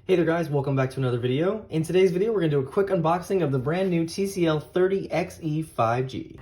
Hey there guys, welcome back to another video. In today's video, we're going to do a quick unboxing of the brand new TCL 30XE 5G.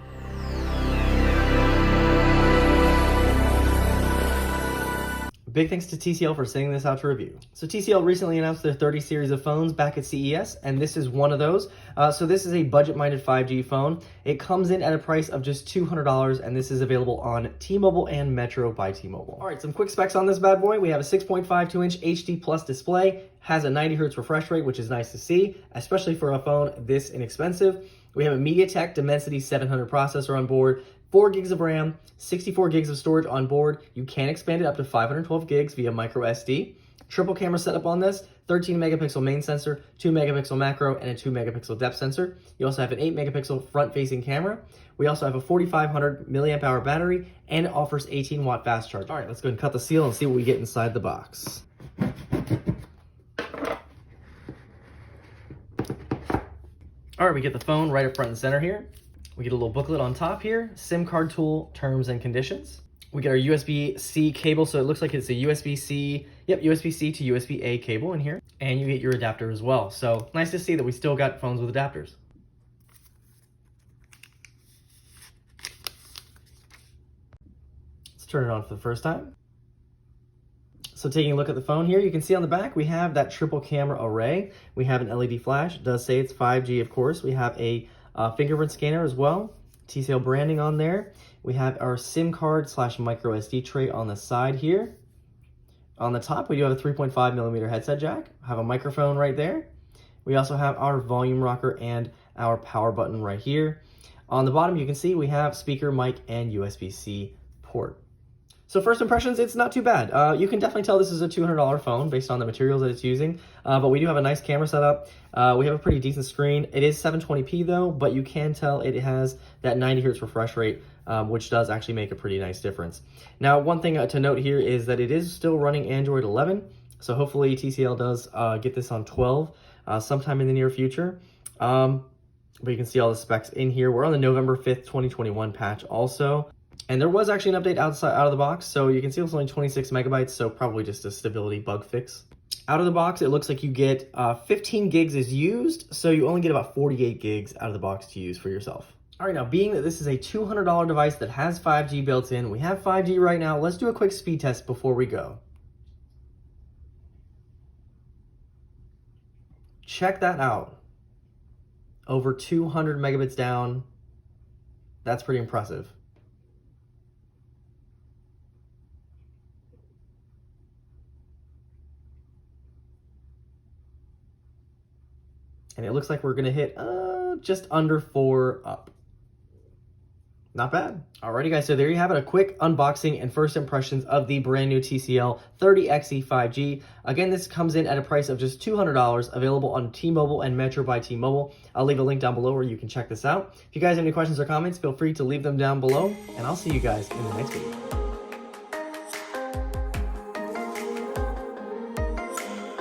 Big thanks to TCL for sending this out to review. So TCL recently announced their 30 series of phones back at CES, and this is one of those. So this is a budget-minded 5G phone. It comes in at a price of just $200, and this is available on T-Mobile and Metro by T-Mobile. All right, some quick specs on this bad boy. We have a 6.52-inch HD Plus display, has a 90 Hz refresh rate, which is nice to see, especially for a phone this inexpensive. We have a MediaTek Dimensity 700 processor on board, 4 gigs of RAM, 64 gigs of storage on board. You can expand it up to 512 gigs via micro SD. Triple camera setup on this, 13 megapixel main sensor, 2 megapixel macro, and a 2 megapixel depth sensor. You also have an 8 megapixel front facing camera. We also have a 4,500 milliamp hour battery, and it offers 18 watt fast charge. All right, let's go ahead and cut the seal and see what we get inside the box. All right, we get the phone right up front and center here. We get a little booklet on top here, SIM card tool, terms and conditions. We get our USB-C cable, so it looks like it's a USB-C, USB-C to USB-A cable in here. And you get your adapter as well. So nice to see that we still got phones with adapters. Let's turn it on for the first time. So taking a look at the phone here, you can see on the back, we have that triple camera array. We have an LED flash. It does say it's 5G, of course. We have a fingerprint scanner as well, TCL branding on there. We have our SIM card / micro SD tray on the side here. On the top, we do have a 3.5 millimeter headset jack. Have a microphone right there. We also have our volume rocker and our power button right here. On the bottom, you can see we have speaker, mic, and USB-C port. So first impressions, it's not too bad. You can definitely tell this is a $200 phone based on the materials that it's using, but we do have a nice camera setup. We have a pretty decent screen. It is 720p though, but you can tell it has that 90 Hz refresh rate, which does actually make a pretty nice difference. Now, one thing to note here is that it is still running Android 11, so hopefully TCL does get this on 12 sometime in the near future. But you can see all the specs in here. We're on the November 5th, 2021 patch also. And there was actually an update out of the box, so you can see it's only 26 megabytes, so probably just a stability bug fix. Out of the box, it looks like you get 15 gigs is used, so you only get about 48 gigs out of the box to use for yourself. All right, now being that this is a $200 device that has 5G built in, we have 5G right now, let's do a quick speed test before we go. Check that out. Over 200 megabits down. That's pretty impressive. And it looks like we're gonna hit just under 4 up. Not bad. Alrighty guys, so there you have it, a quick unboxing and first impressions of the brand new TCL 30XE 5G. Again, this comes in at a price of just $200, available on T-Mobile and Metro by T-Mobile. I'll leave a link down below where you can check this out. If you guys have any questions or comments, feel free to leave them down below, and I'll see you guys in the next video.